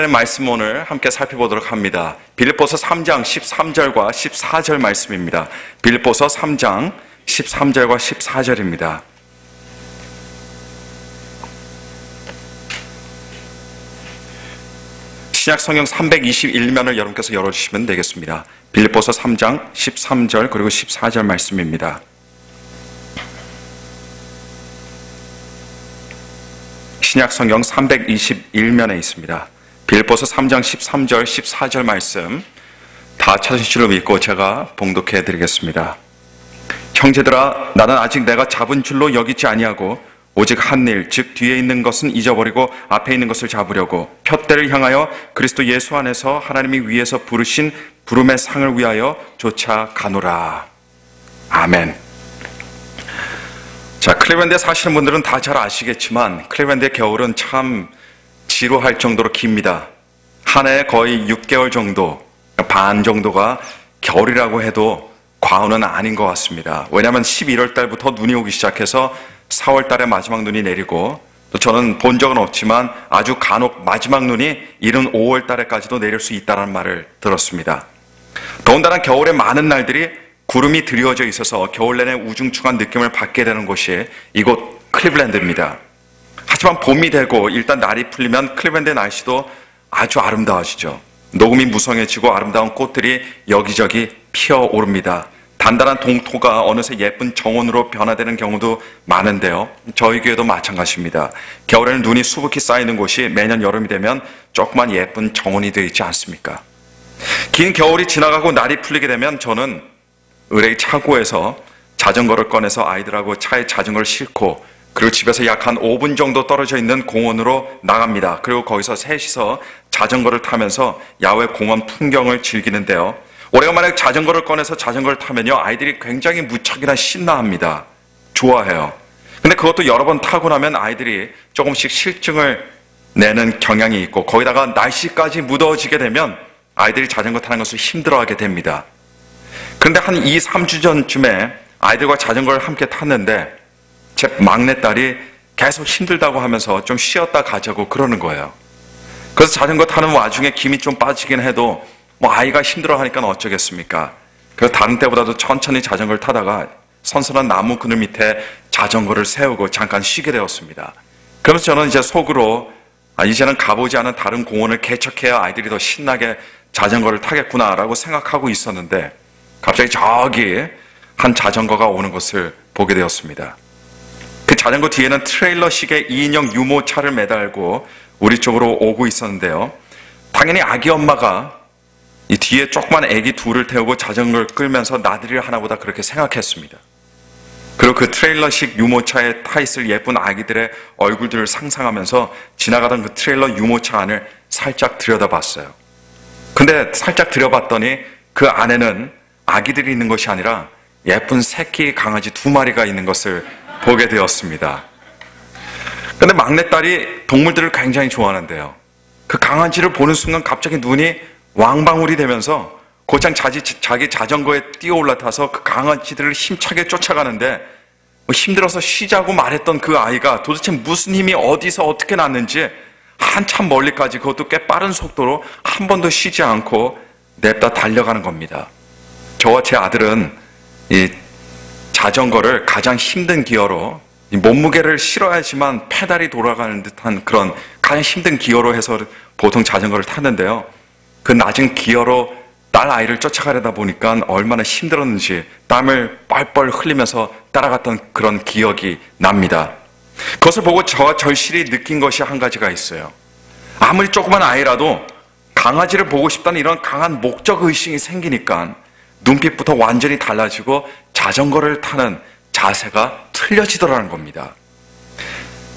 말씀 오늘 함께 살펴보도록 합니다. 빌립보서 3장 13절과 14절 말씀입니다. 빌립보서 3장 13절과 14절입니다. 신약 성경 321면을 여러분께서 열어주시면 되겠습니다. 빌립보서 3장 13절 그리고 14절 말씀입니다. 신약 성경 321면에 있습니다. 빌립보서 3장 13절 14절 말씀 다 찾으실 줄로 믿고 제가 봉독해 드리겠습니다. 형제들아, 나는 아직 내가 잡은 줄로 여기지 아니하고 오직 한 일, 즉 뒤에 있는 것은 잊어버리고 앞에 있는 것을 잡으려고 푯대를 향하여 그리스도 예수 안에서 하나님이 위에서 부르신 부름의 상을 위하여 쫓아가노라. 아멘. 자, 클리브랜드에 사시는 분들은 다 잘 아시겠지만 클리브랜드의 겨울은 참 지루할 정도로 깁니다. 한 해에 거의 6개월 정도, 반 정도가 겨울이라고 해도 과언은 아닌 것 같습니다. 왜냐하면 11월 달부터 눈이 오기 시작해서 4월 달에 마지막 눈이 내리고, 또 저는 본 적은 없지만 아주 간혹 마지막 눈이 이른 5월 달에까지도 내릴 수 있다는 말을 들었습니다. 더군다나 겨울에 많은 날들이 구름이 드리워져 있어서 겨울 내내 우중충한 느낌을 받게 되는 곳이 이곳 클리브랜드입니다. 하지만 봄이 되고 일단 날이 풀리면 클리브랜드의 날씨도 아주 아름다워지죠. 녹음이 무성해지고 아름다운 꽃들이 여기저기 피어오릅니다. 단단한 동토가 어느새 예쁜 정원으로 변화되는 경우도 많은데요. 저희 교회도 마찬가지입니다. 겨울에는 눈이 수북히 쌓이는 곳이 매년 여름이 되면 조그만 예쁜 정원이 되어 있지 않습니까? 긴 겨울이 지나가고 날이 풀리게 되면 저는 의뢰의 차고에서 자전거를 꺼내서 아이들하고 차에 자전거를 싣고 그리고 집에서 약 한 5분 정도 떨어져 있는 공원으로 나갑니다. 그리고 거기서 셋이서 자전거를 타면서 야외 공원 풍경을 즐기는데요. 오래간만에 자전거를 꺼내서 자전거를 타면요, 아이들이 굉장히 무척이나 신나합니다. 좋아해요. 근데 그것도 여러 번 타고 나면 아이들이 조금씩 실증을 내는 경향이 있고, 거기다가 날씨까지 무더워지게 되면 아이들이 자전거 타는 것을 힘들어하게 됩니다. 그런데 한 2, 3주 전쯤에 아이들과 자전거를 함께 탔는데 제 막내딸이 계속 힘들다고 하면서 좀 쉬었다 가자고 그러는 거예요. 그래서 자전거 타는 와중에 김이 좀 빠지긴 해도 뭐 아이가 힘들어하니까 어쩌겠습니까? 그래서 다른 때보다도 천천히 자전거를 타다가 선선한 나무 그늘 밑에 자전거를 세우고 잠깐 쉬게 되었습니다. 그러면서 저는 이제 속으로 이제는 가보지 않은 다른 공원을 개척해야 아이들이 더 신나게 자전거를 타겠구나라고 생각하고 있었는데 갑자기 저기 한 자전거가 오는 것을 보게 되었습니다. 그 자전거 뒤에는 트레일러식의 2인용 유모차를 매달고 우리 쪽으로 오고 있었는데요. 당연히 아기 엄마가 이 뒤에 조그만 아기 둘을 태우고 자전거를 끌면서 나들이를 하나보다 그렇게 생각했습니다. 그리고 그 트레일러식 유모차에 타 있을 예쁜 아기들의 얼굴들을 상상하면서 지나가던 그 트레일러 유모차 안을 살짝 들여다봤어요. 근데 살짝 들여봤더니 그 안에는 아기들이 있는 것이 아니라 예쁜 새끼 강아지 2마리가 있는 것을 보게 되었습니다. 근데 막내딸이 동물들을 굉장히 좋아하는데요. 그 강아지를 보는 순간 갑자기 눈이 왕방울이 되면서 곧장 자기 자전거에 뛰어 올라타서 그 강아지들을 힘차게 쫓아가는데 힘들어서 쉬자고 말했던 그 아이가 도대체 무슨 힘이 어디서 어떻게 났는지 한참 멀리까지, 그것도 꽤 빠른 속도로 한 번도 쉬지 않고 냅다 달려가는 겁니다. 저와 제 아들은 이 자전거를 가장 힘든 기어로, 몸무게를 실어야지만 페달이 돌아가는 듯한 그런 가장 힘든 기어로 해서 보통 자전거를 탔는데요. 그 낮은 기어로 딸 아이를 쫓아가려다 보니까 얼마나 힘들었는지 땀을 뻘뻘 흘리면서 따라갔던 그런 기억이 납니다. 그것을 보고 저와 절실히 느낀 것이 한 가지가 있어요. 아무리 조그만 아이라도 강아지를 보고 싶다는 이런 강한 목적 의식이 생기니까 눈빛부터 완전히 달라지고 자전거를 타는 자세가 틀려지더라는 겁니다.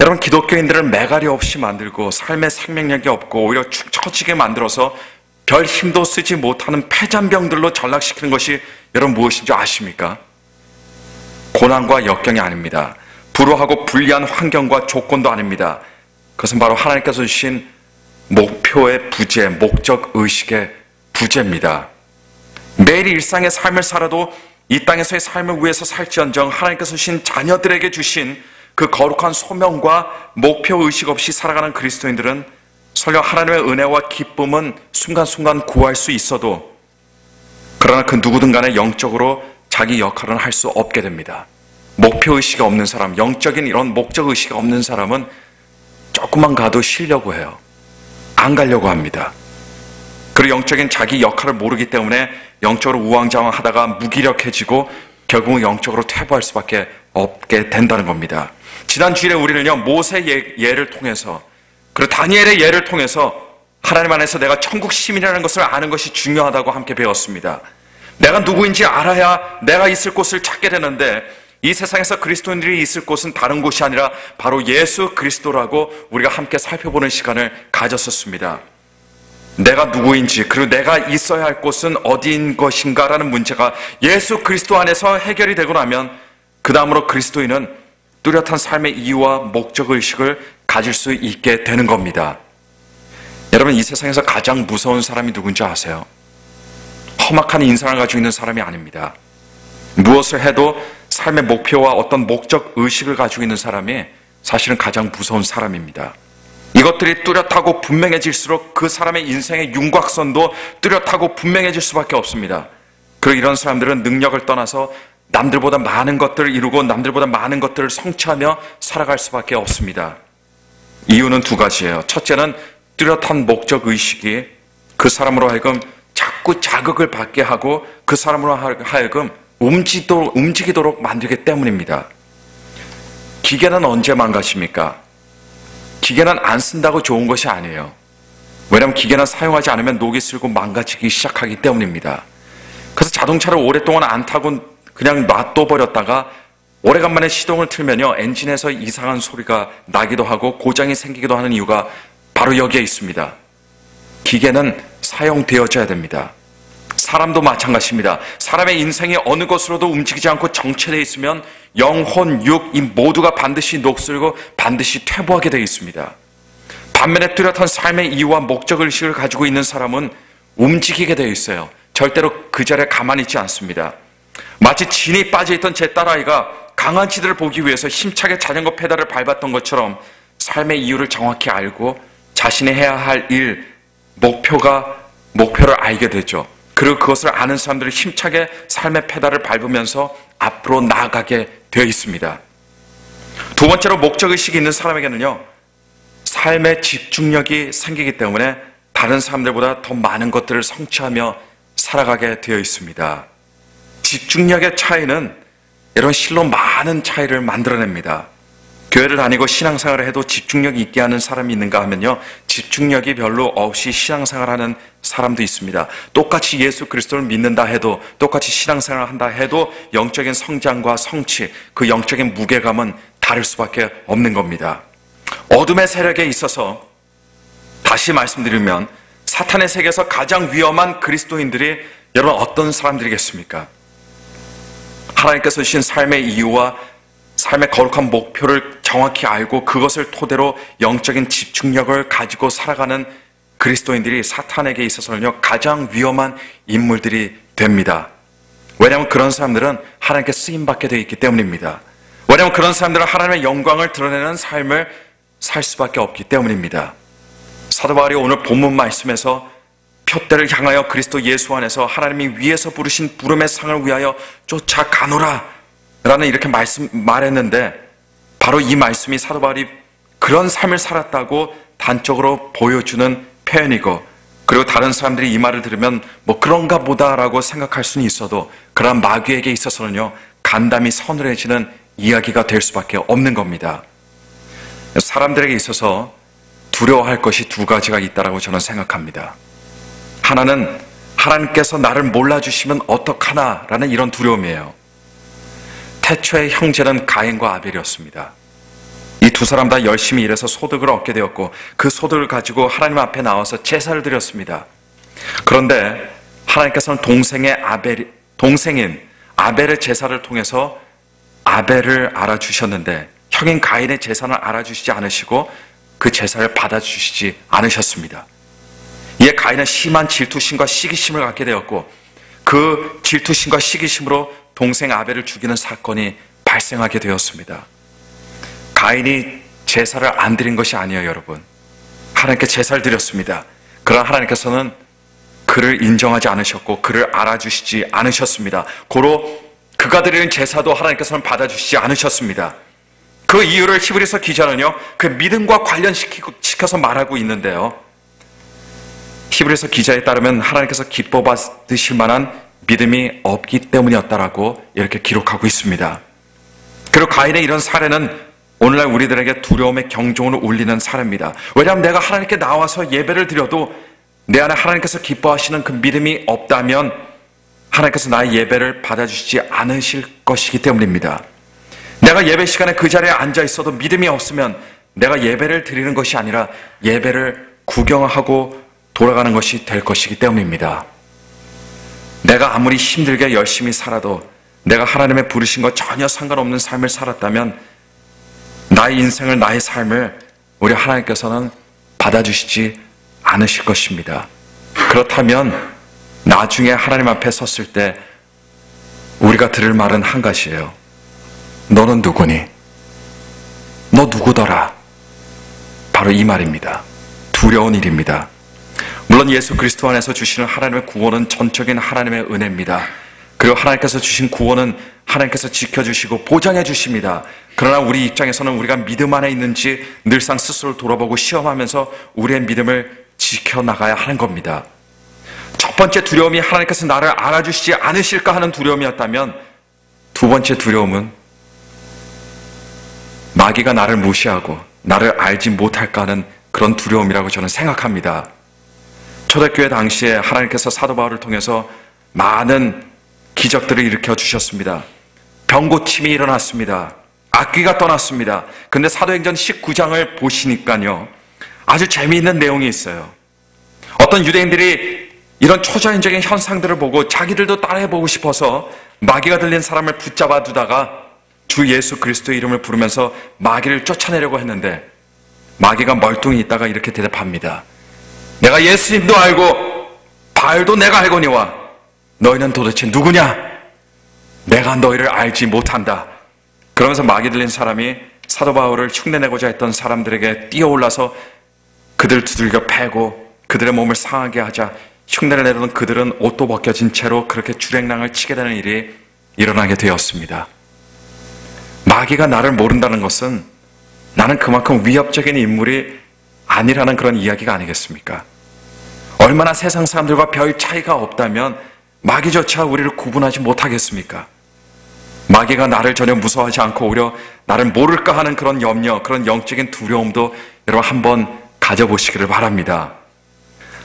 여러분, 기독교인들을 매가리 없이 만들고 삶의 생명력이 없고 오히려 축 처지게 만들어서 별 힘도 쓰지 못하는 폐잔병들로 전락시키는 것이 여러분 무엇인지 아십니까? 고난과 역경이 아닙니다. 불우하고 불리한 환경과 조건도 아닙니다. 그것은 바로 하나님께서 주신 목표의 부재, 목적 의식의 부재입니다. 매일 일상의 삶을 살아도 이 땅에서의 삶을 위해서 살지언정 하나님께서 주신 자녀들에게 주신 그 거룩한 소명과 목표 의식 없이 살아가는 그리스도인들은 설령 하나님의 은혜와 기쁨은 순간순간 구할 수 있어도 그러나 그 누구든 간에 영적으로 자기 역할은 할 수 없게 됩니다. 목표의식이 없는 사람, 영적인 이런 목적의식이 없는 사람은 조금만 가도 쉬려고 해요. 안 가려고 합니다. 그리고 영적인 자기 역할을 모르기 때문에 영적으로 우왕좌왕하다가 무기력해지고 결국은 영적으로 퇴보할 수밖에 없게 된다는 겁니다. 지난 주일에 우리는요, 모세의 예를 통해서 그리고 다니엘의 예를 통해서 하나님 안에서 내가 천국 시민이라는 것을 아는 것이 중요하다고 함께 배웠습니다. 내가 누구인지 알아야 내가 있을 곳을 찾게 되는데 이 세상에서 그리스도인들이 있을 곳은 다른 곳이 아니라 바로 예수 그리스도라고 우리가 함께 살펴보는 시간을 가졌었습니다. 내가 누구인지 그리고 내가 있어야 할 곳은 어디인 것인가라는 문제가 예수 그리스도 안에서 해결이 되고 나면 그 다음으로 그리스도인은 뚜렷한 삶의 이유와 목적의식을 가질 수 있게 되는 겁니다. 여러분, 이 세상에서 가장 무서운 사람이 누군지 아세요? 험악한 인상을 가지고 있는 사람이 아닙니다. 무엇을 해도 삶의 목표와 어떤 목적의식을 가지고 있는 사람이 사실은 가장 무서운 사람입니다. 이것들이 뚜렷하고 분명해질수록 그 사람의 인생의 윤곽선도 뚜렷하고 분명해질 수밖에 없습니다. 그리고 이런 사람들은 능력을 떠나서 남들보다 많은 것들을 이루고 남들보다 많은 것들을 성취하며 살아갈 수밖에 없습니다. 이유는 두 가지예요. 첫째는 뚜렷한 목적의식이 그 사람으로 하여금 자꾸 자극을 받게 하고 그 사람으로 하여금 움직이도록 만들기 때문입니다. 기계는 언제 망가집니까? 기계는 안 쓴다고 좋은 것이 아니에요. 왜냐하면 기계는 사용하지 않으면 녹이 슬고 망가지기 시작하기 때문입니다. 그래서 자동차를 오랫동안 안 타고 그냥 놔둬버렸다가 오래간만에 시동을 틀면요, 엔진에서 이상한 소리가 나기도 하고 고장이 생기기도 하는 이유가 바로 여기에 있습니다. 기계는 사용되어져야 됩니다. 사람도 마찬가지입니다. 사람의 인생이 어느 것으로도 움직이지 않고 정체되어 있으면 영혼, 육, 이 모두가 반드시 녹슬고 반드시 퇴보하게 되어 있습니다. 반면에 뚜렷한 삶의 이유와 목적의식을 가지고 있는 사람은 움직이게 되어 있어요. 절대로 그 자리에 가만히 있지 않습니다. 마치 진이 빠져있던 제 딸아이가 강아지들을 보기 위해서 힘차게 자전거 페달을 밟았던 것처럼 삶의 이유를 정확히 알고 자신이 해야 할 일, 목표를 알게 되죠. 그리고 그것을 아는 사람들이 힘차게 삶의 페달을 밟으면서 앞으로 나아가게 되어 있습니다. 두 번째로 목적의식이 있는 사람에게는요, 삶의 집중력이 생기기 때문에 다른 사람들보다 더 많은 것들을 성취하며 살아가게 되어 있습니다. 집중력의 차이는 여러분 실로 많은 차이를 만들어냅니다. 교회를 다니고 신앙생활을 해도 집중력이 있게 하는 사람이 있는가 하면요, 집중력이 별로 없이 신앙생활하는 사람도 있습니다. 똑같이 예수 그리스도를 믿는다 해도, 똑같이 신앙생활을 한다 해도 영적인 성장과 성취, 그 영적인 무게감은 다를 수밖에 없는 겁니다. 어둠의 세력에 있어서 다시 말씀드리면 사탄의 세계에서 가장 위험한 그리스도인들이 여러분 어떤 사람들이겠습니까? 하나님께서 주신 삶의 이유와 삶의 거룩한 목표를 정확히 알고 그것을 토대로 영적인 집중력을 가지고 살아가는 그리스도인들이 사탄에게 있어서는요, 가장 위험한 인물들이 됩니다. 왜냐하면 그런 사람들은 하나님께 쓰임받게 되어 있기 때문입니다. 왜냐하면 그런 사람들은 하나님의 영광을 드러내는 삶을 살 수밖에 없기 때문입니다. 사도 바울이 오늘 본문 말씀에서 표대를 향하여 그리스도 예수 안에서 하나님이 위에서 부르신 부름의 상을 위하여 쫓아가노라 라는 이렇게 말했는데, 바로 이 말씀이 사도 바울이 그런 삶을 살았다고 단적으로 보여주는 표현이고, 그리고 다른 사람들이 이 말을 들으면 뭐 그런가 보다라고 생각할 수는 있어도 그러한 마귀에게 있어서는요, 간담이 서늘해지는 이야기가 될 수밖에 없는 겁니다. 사람들에게 있어서 두려워할 것이 두 가지가 있다라고 저는 생각합니다. 하나는 하나님께서 나를 몰라주시면 어떡하나라는 이런 두려움이에요. 태초의 형제는 가인과 아벨이었습니다. 이 두 사람 다 열심히 일해서 소득을 얻게 되었고 그 소득을 가지고 하나님 앞에 나와서 제사를 드렸습니다. 그런데 하나님께서는 동생인 아벨의 제사를 통해서 아벨을 알아주셨는데 형인 가인의 제사는 알아주시지 않으시고 그 제사를 받아주시지 않으셨습니다. 이에 가인은 심한 질투심과 시기심을 갖게 되었고 그 질투심과 시기심으로 동생 아벨을 죽이는 사건이 발생하게 되었습니다. 가인이 제사를 안 드린 것이 아니에요, 여러분. 하나님께 제사를 드렸습니다. 그러나 하나님께서는 그를 인정하지 않으셨고 그를 알아주시지 않으셨습니다. 고로 그가 드리는 제사도 하나님께서는 받아주시지 않으셨습니다. 그 이유를 히브리서 기자는요, 그 믿음과 관련시켜서 말하고 있는데요. 히브리서 기자에 따르면 하나님께서 기뻐 받으실 만한 믿음이 없기 때문이었다라고 이렇게 기록하고 있습니다. 그리고 가인의 이런 사례는 오늘날 우리들에게 두려움의 경종을 울리는 사례입니다. 왜냐하면 내가 하나님께 나와서 예배를 드려도 내 안에 하나님께서 기뻐하시는 그 믿음이 없다면 하나님께서 나의 예배를 받아주시지 않으실 것이기 때문입니다. 내가 예배 시간에 그 자리에 앉아 있어도 믿음이 없으면 내가 예배를 드리는 것이 아니라 예배를 구경하고 돌아가는 것이 될 것이기 때문입니다. 내가 아무리 힘들게 열심히 살아도 내가 하나님의 부르신 것 전혀 상관없는 삶을 살았다면 나의 인생을, 나의 삶을 우리 하나님께서는 받아주시지 않으실 것입니다. 그렇다면 나중에 하나님 앞에 섰을 때 우리가 들을 말은 한 가지예요. 너는 누구니? 너 누구더라? 바로 이 말입니다. 두려운 일입니다. 물론 예수 그리스도 안에서 주시는 하나님의 구원은 전적인 하나님의 은혜입니다. 그리고 하나님께서 주신 구원은 하나님께서 지켜주시고 보장해 주십니다. 그러나 우리 입장에서는 우리가 믿음 안에 있는지 늘상 스스로를 돌아보고 시험하면서 우리의 믿음을 지켜나가야 하는 겁니다. 첫 번째 두려움이 하나님께서 나를 알아주시지 않으실까 하는 두려움이었다면 두 번째 두려움은 마귀가 나를 무시하고 나를 알지 못할까 하는 그런 두려움이라고 저는 생각합니다. 초대교회 당시에 하나님께서 사도 바울을 통해서 많은 기적들을 일으켜 주셨습니다. 병고침이 일어났습니다. 악귀가 떠났습니다. 근데 사도행전 19장을 보시니까요, 아주 재미있는 내용이 있어요. 어떤 유대인들이 이런 초자연적인 현상들을 보고 자기들도 따라해보고 싶어서 마귀가 들린 사람을 붙잡아 두다가 주 예수 그리스도의 이름을 부르면서 마귀를 쫓아내려고 했는데 마귀가 멀뚱히 있다가 이렇게 대답합니다. 내가 예수님도 알고 바알도 내가 알거니와 너희는 도대체 누구냐? 내가 너희를 알지 못한다. 그러면서 마귀 들린 사람이 사도 바울을 흉내내고자 했던 사람들에게 뛰어올라서 그들 두들겨 패고 그들의 몸을 상하게 하자 흉내를 내던 그들은 옷도 벗겨진 채로 그렇게 주랭랑을 치게 되는 일이 일어나게 되었습니다. 마귀가 나를 모른다는 것은 나는 그만큼 위협적인 인물이 아니라는 그런 이야기가 아니겠습니까? 얼마나 세상 사람들과 별 차이가 없다면 마귀조차 우리를 구분하지 못하겠습니까? 마귀가 나를 전혀 무서워하지 않고 오히려 나를 모를까 하는 그런 염려, 그런 영적인 두려움도 여러분 한번 가져보시기를 바랍니다.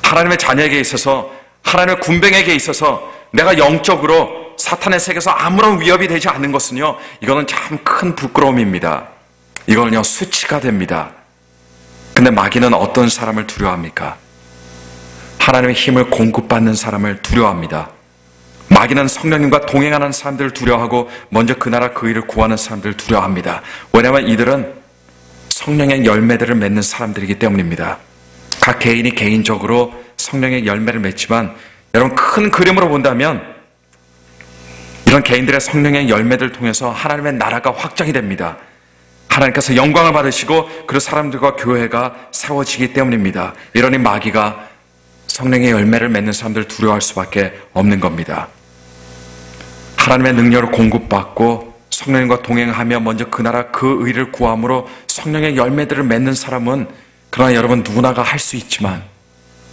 하나님의 자녀에게 있어서, 하나님의 군병에게 있어서 내가 영적으로 사탄의 세계에서 아무런 위협이 되지 않는 것은요, 이거는 참 큰 부끄러움입니다. 이거는요, 수치가 됩니다. 근데 마귀는 어떤 사람을 두려워합니까? 하나님의 힘을 공급받는 사람을 두려워합니다. 마귀는 성령님과 동행하는 사람들을 두려워하고 먼저 그 나라 그 일을 구하는 사람들을 두려워합니다. 왜냐하면 이들은 성령의 열매들을 맺는 사람들이기 때문입니다. 각 개인이 개인적으로 성령의 열매를 맺지만 여러분 큰 그림으로 본다면 이런 개인들의 성령의 열매들을 통해서 하나님의 나라가 확장이 됩니다. 하나님께서 영광을 받으시고 그 사람들과 교회가 세워지기 때문입니다. 이러니 마귀가 성령의 열매를 맺는 사람들을 두려워할 수밖에 없는 겁니다. 하나님의 능력을 공급받고 성령님과 동행하며 먼저 그 나라 그 의를 구함으로 성령의 열매들을 맺는 사람은 그러나 여러분 누구나가 할 수 있지만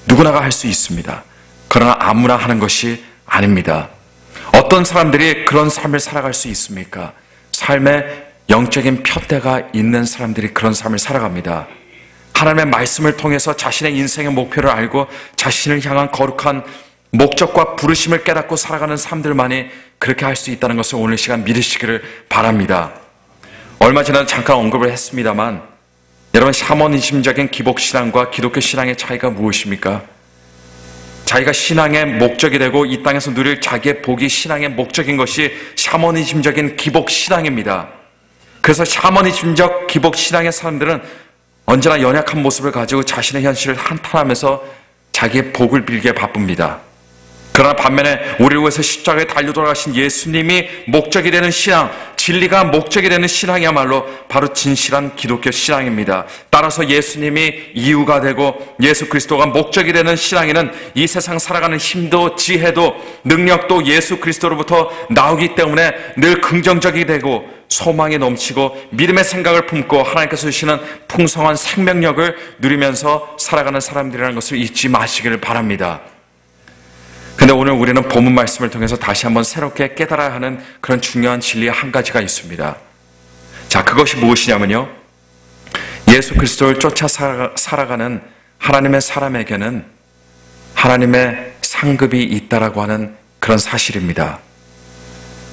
누구나가 할 수 있습니다. 그러나 아무나 하는 것이 아닙니다. 어떤 사람들이 그런 삶을 살아갈 수 있습니까? 삶에 영적인 푯대가 있는 사람들이 그런 삶을 살아갑니다. 하나님의 말씀을 통해서 자신의 인생의 목표를 알고 자신을 향한 거룩한 목적과 부르심을 깨닫고 살아가는 사람들만이 그렇게 할 수 있다는 것을 오늘 시간 믿으시기를 바랍니다. 얼마 전에 잠깐 언급을 했습니다만 여러분 샤머니즘적인 기복신앙과 기독교 신앙의 차이가 무엇입니까? 자기가 신앙의 목적이 되고 이 땅에서 누릴 자기의 복이 신앙의 목적인 것이 샤머니즘적인 기복신앙입니다. 그래서 샤머니즘적 기복신앙의 사람들은 언제나 연약한 모습을 가지고 자신의 현실을 한탄하면서 자기의 복을 빌기에 바쁩니다. 그러나 반면에 우리를 위해서 십자가에 달려 돌아가신 예수님이 목적이 되는 신앙, 진리가 목적이 되는 신앙이야말로 바로 진실한 기독교 신앙입니다. 따라서 예수님이 이유가 되고 예수 그리스도가 목적이 되는 신앙에는 이 세상 살아가는 힘도 지혜도 능력도 예수 그리스도로부터 나오기 때문에 늘 긍정적이 되고 소망이 넘치고 믿음의 생각을 품고 하나님께서 주시는 풍성한 생명력을 누리면서 살아가는 사람들이라는 것을 잊지 마시기를 바랍니다. 근데 오늘 우리는 본문 말씀을 통해서 다시 한번 새롭게 깨달아야 하는 그런 중요한 진리 한 가지가 있습니다. 자, 그것이 무엇이냐면요. 예수 그리스도를 쫓아 살아가는 하나님의 사람에게는 하나님의 상급이 있다라고 하는 그런 사실입니다.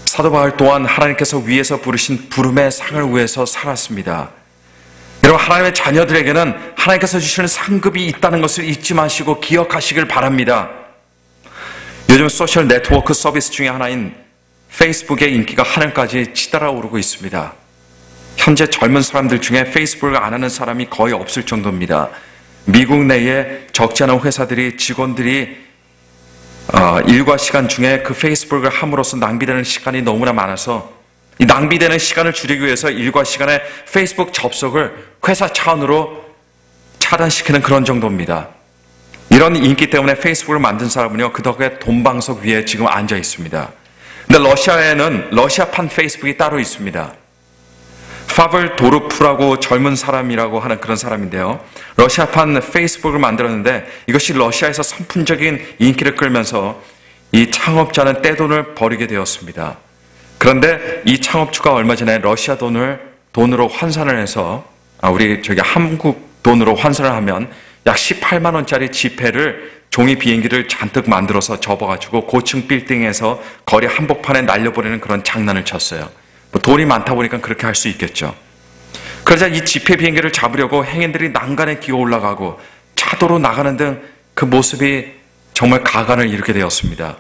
사도 바울 또한 하나님께서 위에서 부르신 부름의 상을 위해서 살았습니다. 여러분, 하나님의 자녀들에게는 하나님께서 주시는 상급이 있다는 것을 잊지 마시고 기억하시길 바랍니다. 요즘 소셜 네트워크 서비스 중에 하나인 페이스북의 인기가 하늘까지 치달아 오르고 있습니다. 현재 젊은 사람들 중에 페이스북을 안 하는 사람이 거의 없을 정도입니다. 미국 내에 적지 않은 회사들이 직원들이 일과 시간 중에 그 페이스북을 함으로써 낭비되는 시간이 너무나 많아서 이 낭비되는 시간을 줄이기 위해서 일과 시간에 페이스북 접속을 회사 차원으로 차단시키는 그런 정도입니다. 이런 인기 때문에 페이스북을 만든 사람은요, 그 덕에 돈방석 위에 지금 앉아 있습니다. 근데 러시아에는 러시아판 페이스북이 따로 있습니다. 파블 도르프라고 젊은 사람이라고 하는 그런 사람인데요. 러시아판 페이스북을 만들었는데 이것이 러시아에서 선풍적인 인기를 끌면서 이 창업자는 떼돈을 벌이게 되었습니다. 그런데 이 창업주가 얼마 전에 러시아 돈으로 환산을 해서 우리 한국 돈으로 환산을 하면 약 18만 원짜리 지폐를 종이 비행기를 잔뜩 만들어서 접어가지고 고층 빌딩에서 거리 한복판에 날려버리는 그런 장난을 쳤어요. 돈이 많다 보니까 그렇게 할 수 있겠죠. 그러자 이 지폐 비행기를 잡으려고 행인들이 난간에 기어 올라가고 차도로 나가는 등 그 모습이 정말 가관을 일으키게 되었습니다.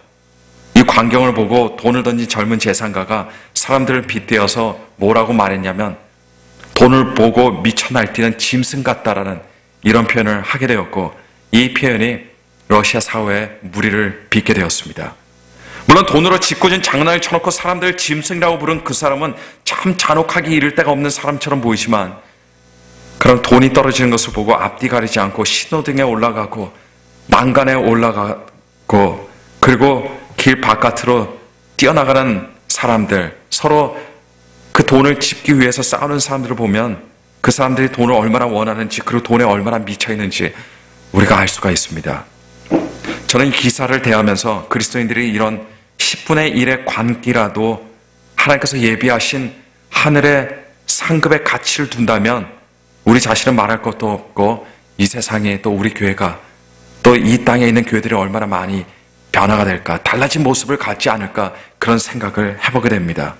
이 광경을 보고 돈을 던진 젊은 재산가가 사람들을 빗대어서 뭐라고 말했냐면 돈을 보고 미쳐 날뛰는 짐승 같다라는 이런 표현을 하게 되었고 이 표현이 러시아 사회에 무리를 빚게 되었습니다. 물론 돈으로 짓궂은 장난을 쳐놓고 사람들을 짐승이라고 부른 그 사람은 참 잔혹하기 이를 데가 없는 사람처럼 보이지만 그런 돈이 떨어지는 것을 보고 앞뒤 가리지 않고 신호등에 올라가고 난간에 올라가고 그리고 길 바깥으로 뛰어나가는 사람들, 서로 그 돈을 짚기 위해서 싸우는 사람들을 보면 그 사람들이 돈을 얼마나 원하는지 그리고 돈에 얼마나 미쳐 있는지 우리가 알 수가 있습니다. 저는 이 기사를 대하면서 그리스도인들이 이런 10분의 1의 관기라도 하나님께서 예비하신 하늘의 상급의 가치를 둔다면 우리 자신은 말할 것도 없고 이 세상에 또 우리 교회가 또 이 땅에 있는 교회들이 얼마나 많이 변화가 될까, 달라진 모습을 갖지 않을까 그런 생각을 해보게 됩니다.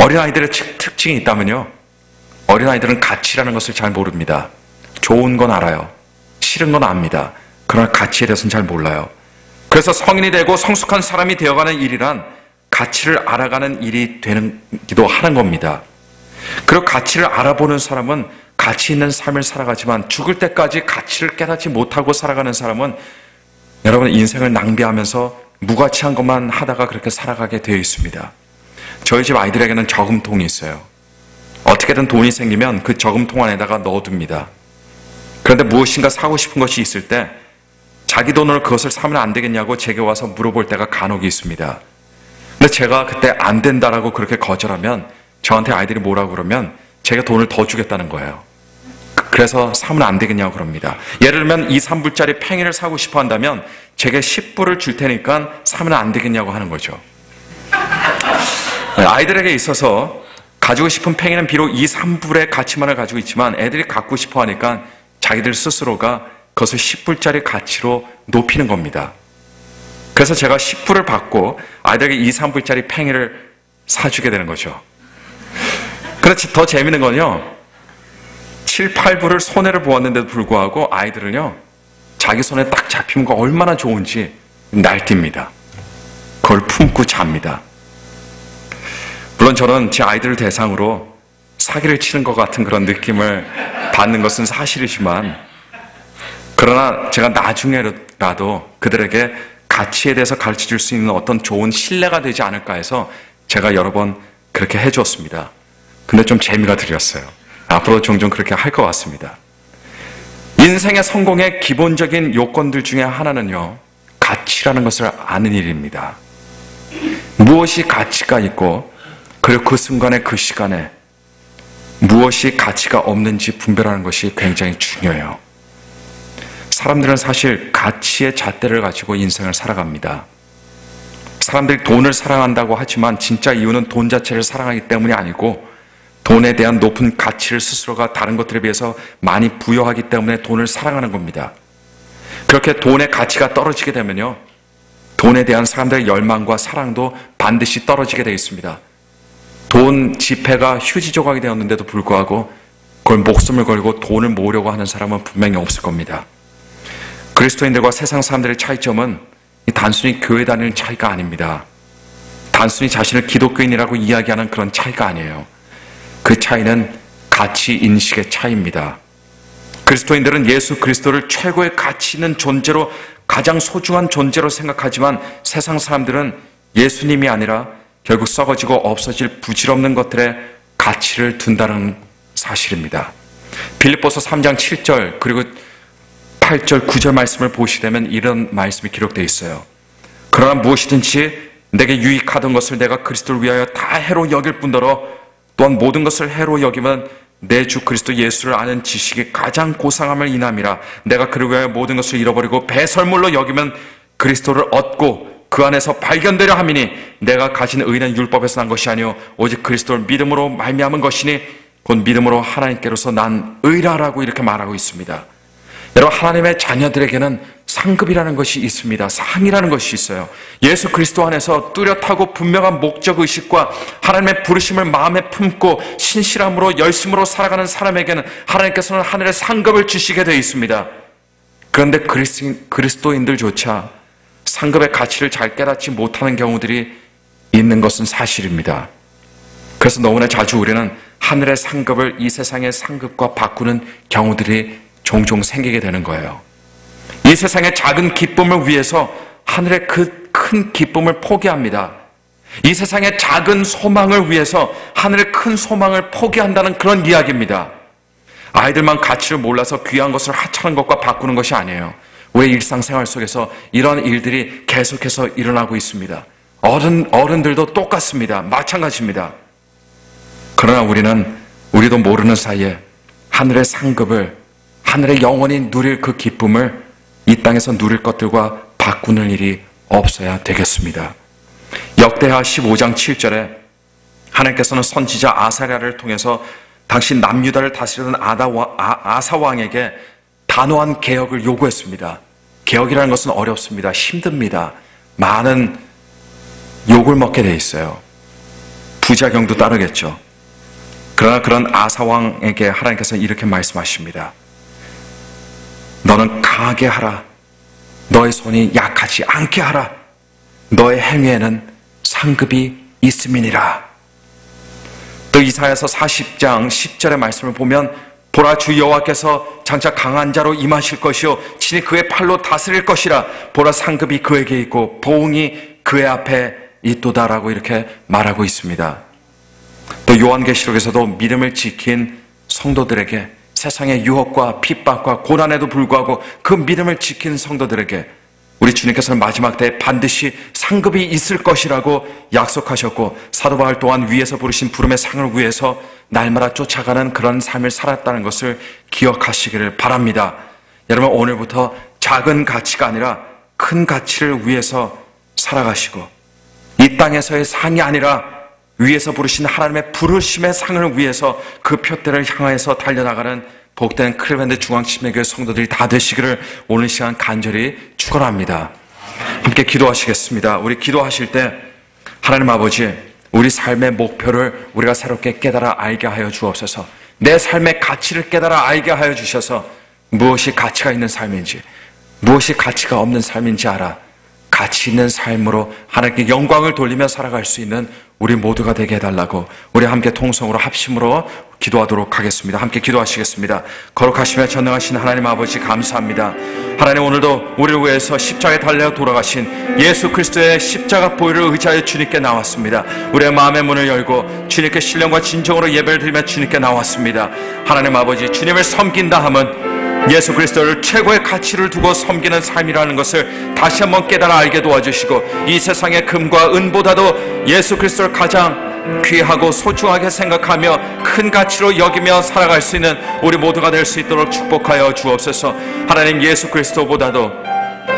어린아이들의 특징이 있다면요, 어린아이들은 가치라는 것을 잘 모릅니다. 좋은 건 알아요. 싫은 건 압니다. 그러나 가치에 대해서는 잘 몰라요. 그래서 성인이 되고 성숙한 사람이 되어가는 일이란 가치를 알아가는 일이 되기도 하는 겁니다. 그리고 가치를 알아보는 사람은 가치 있는 삶을 살아가지만 죽을 때까지 가치를 깨닫지 못하고 살아가는 사람은 여러분 인생을 낭비하면서 무가치한 것만 하다가 그렇게 살아가게 되어 있습니다. 저희 집 아이들에게는 저금통이 있어요. 어떻게든 돈이 생기면 그 저금통 안에다가 넣어둡니다. 그런데 무엇인가 사고 싶은 것이 있을 때 자기 돈으로 그것을 사면 안 되겠냐고 제게 와서 물어볼 때가 간혹 있습니다. 근데 제가 그때 안 된다라고 그렇게 거절하면 저한테 아이들이 뭐라고 그러면 제가 돈을 더 주겠다는 거예요. 그래서 사면 안 되겠냐고 그럽니다. 예를 들면 2, 3불짜리 팽이를 사고 싶어 한다면 제게 10불을 줄 테니까 사면 안 되겠냐고 하는 거죠. 아이들에게 있어서 가지고 싶은 팽이는 비록 2, 3불의 가치만을 가지고 있지만 애들이 갖고 싶어 하니까 자기들 스스로가 그것을 10불짜리 가치로 높이는 겁니다. 그래서 제가 10불을 받고 아이들에게 2, 3불짜리 팽이를 사주게 되는 거죠. 그렇지, 더 재미있는 건요, 7, 8불을 손해를 보았는데도 불구하고 아이들은요, 자기 손에 딱 잡히면 거 얼마나 좋은지 날뜁니다. 그걸 품고 잡니다. 물론 저는 제 아이들을 대상으로 사기를 치는 것 같은 그런 느낌을 받는 것은 사실이지만, 그러나 제가 나중에라도 그들에게 가치에 대해서 가르쳐 줄 수 있는 어떤 좋은 신뢰가 되지 않을까 해서 제가 여러 번 그렇게 해주었습니다. 근데 좀 재미가 들렸어요. 앞으로 종종 그렇게 할 것 같습니다. 인생의 성공의 기본적인 요건들 중에 하나는요, 가치라는 것을 아는 일입니다. 무엇이 가치가 있고, 그리고 그 순간에 그 시간에 무엇이 가치가 없는지 분별하는 것이 굉장히 중요해요. 사람들은 사실 가치의 잣대를 가지고 인생을 살아갑니다. 사람들이 돈을 사랑한다고 하지만 진짜 이유는 돈 자체를 사랑하기 때문이 아니고 돈에 대한 높은 가치를 스스로가 다른 것들에 비해서 많이 부여하기 때문에 돈을 사랑하는 겁니다. 그렇게 돈의 가치가 떨어지게 되면요, 돈에 대한 사람들의 열망과 사랑도 반드시 떨어지게 되어 있습니다. 돈 지폐가 휴지 조각이 되었는데도 불구하고 그걸 목숨을 걸고 돈을 모으려고 하는 사람은 분명히 없을 겁니다. 그리스도인들과 세상 사람들의 차이점은 단순히 교회 다니는 차이가 아닙니다. 단순히 자신을 기독교인이라고 이야기하는 그런 차이가 아니에요. 그 차이는 가치 인식의 차이입니다. 그리스도인들은 예수 그리스도를 최고의 가치 있는 존재로, 가장 소중한 존재로 생각하지만 세상 사람들은 예수님이 아니라 결국 썩어지고 없어질 부질없는 것들에 가치를 둔다는 사실입니다. 빌립보서 3장 7절 그리고 8절 9절 말씀을 보시게 되면 이런 말씀이 기록되어 있어요. 그러나 무엇이든지 내게 유익하던 것을 내가 그리스도를 위하여 다 해로 여길 뿐더러 또한 모든 것을 해로 여기면 내 주 그리스도 예수를 아는 지식이 가장 고상함을 인함이라. 내가 그를 위하여 모든 것을 잃어버리고 배설물로 여기면 그리스도를 얻고 그 안에서 발견되려 함이니 내가 가진 의는 율법에서 난 것이 아니요 오직 그리스도를 믿음으로 말미암은 것이니 곧 믿음으로 하나님께로서 난 의라라고 이렇게 말하고 있습니다. 여러분, 하나님의 자녀들에게는 상급이라는 것이 있습니다. 상이라는 것이 있어요. 예수 그리스도 안에서 뚜렷하고 분명한 목적의식과 하나님의 부르심을 마음에 품고 신실함으로 열심으로 살아가는 사람에게는 하나님께서는 하늘의 상급을 주시게 되어 있습니다. 그런데 그리스도인들조차 상급의 가치를 잘 깨닫지 못하는 경우들이 있는 것은 사실입니다. 그래서 너무나 자주 우리는 하늘의 상급을 이 세상의 상급과 바꾸는 경우들이 종종 생기게 되는 거예요. 이 세상의 작은 기쁨을 위해서 하늘의 그 큰 기쁨을 포기합니다. 이 세상의 작은 소망을 위해서 하늘의 큰 소망을 포기한다는 그런 이야기입니다. 아이들만 가치를 몰라서 귀한 것을 하찮은 것과 바꾸는 것이 아니에요. 우리 일상생활 속에서 이런 일들이 계속해서 일어나고 있습니다. 어른들도 똑같습니다. 마찬가지입니다. 그러나 우리도 모르는 사이에 하늘의 상급을, 하늘의 영원히 누릴 그 기쁨을 이 땅에서 누릴 것들과 바꾸는 일이 없어야 되겠습니다. 역대하 15장 7절에 하나님께서는 선지자 아사랴를 통해서 당시 남유다를 다스리던 아사 왕에게 단호한 개혁을 요구했습니다. 개혁이라는 것은 어렵습니다. 힘듭니다. 많은 욕을 먹게 돼 있어요. 부작용도 따르겠죠. 그러나 그런 아사 왕에게 하나님께서 이렇게 말씀하십니다. 너는 강하게 하라. 너의 손이 약하지 않게 하라. 너의 행위에는 상급이 있음이니라. 또 이사야서 40장 10절의 말씀을 보면 보라, 주 여호와께서 장차 강한 자로 임하실 것이요 친히 그의 팔로 다스릴 것이라. 보라, 상급이 그에게 있고 보응이 그의 앞에 있도다라고 이렇게 말하고 있습니다. 또 요한계시록에서도 믿음을 지킨 성도들에게 세상의 유혹과 핍박과 고난에도 불구하고 그 믿음을 지킨 성도들에게 우리 주님께서는 마지막 때에 반드시 상급이 있을 것이라고 약속하셨고, 사도 바울 또한 위에서 부르신 부름의 상을 위해서 날마다 쫓아가는 그런 삶을 살았다는 것을 기억하시기를 바랍니다. 여러분, 오늘부터 작은 가치가 아니라 큰 가치를 위해서 살아가시고, 이 땅에서의 상이 아니라 위에서 부르신 하나님의 부르심의 상을 위해서 그 표대를 향해서 달려나가는 복된 클리브랜드 중앙침례교회 성도들이 다 되시기를 오늘 시간 간절히 축원합니다. 함께 기도하시겠습니다. 우리 기도하실 때 하나님 아버지, 우리 삶의 목표를 우리가 새롭게 깨달아 알게 하여 주옵소서. 내 삶의 가치를 깨달아 알게 하여 주셔서 무엇이 가치가 있는 삶인지, 무엇이 가치가 없는 삶인지 알아 가치 있는 삶으로 하나님께 영광을 돌리며 살아갈 수 있는 우리 모두가 되게 해달라고 우리 함께 통성으로 합심으로 기도하도록 하겠습니다. 함께 기도하시겠습니다. 거룩하시며 전능하신 하나님 아버지 감사합니다. 하나님, 오늘도 우리를 위해서 십자가에 달려 돌아가신 예수 그리스도의 십자가 보혈을 의지하여 주님께 나왔습니다. 우리의 마음의 문을 열고 주님께 신령과 진정으로 예배를 드리며 주님께 나왔습니다. 하나님 아버지, 주님을 섬긴다 함은 예수 그리스도를 최고의 가치를 두고 섬기는 삶이라는 것을 다시 한번 깨달아 알게 도와주시고, 이 세상의 금과 은보다도 예수 그리스도를 가장 귀하고 소중하게 생각하며 큰 가치로 여기며 살아갈 수 있는 우리 모두가 될 수 있도록 축복하여 주옵소서. 하나님, 예수 그리스도보다도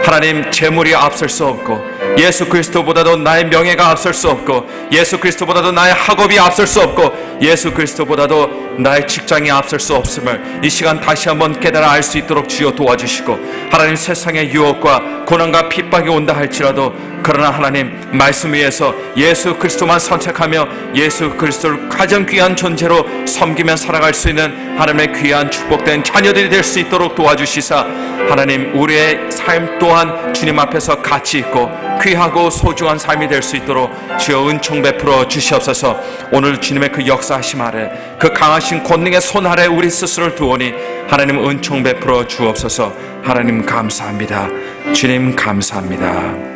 하나님 재물이 앞설 수 없고, 예수 그리스도보다도 나의 명예가 앞설 수 없고, 예수 그리스도보다도 나의 학업이 앞설 수 없고, 예수 그리스도보다도 나의 직장이 앞설 수 없음을 이 시간 다시 한번 깨달아 알 수 있도록 주여 도와주시고, 하나님, 세상의 유혹과 고난과 핍박이 온다 할지라도 그러나 하나님 말씀 위에서 예수 그리스도만 선택하며 예수 그리스도를 가장 귀한 존재로 섬기며 살아갈 수 있는 하나님의 귀한 축복된 자녀들이 될 수 있도록 도와주시사, 하나님, 우리의 삶 또한 주님 앞에서 가치 있고 귀하고 소중한 삶이 될 수 있도록 주여 은총 베풀어 주시옵소서. 오늘 주님의 그 역사하심 아래, 그 강하신 권능의 손 아래 우리 스스로를 두오니 하나님 은총 베풀어 주옵소서. 하나님 감사합니다. 주님 감사합니다.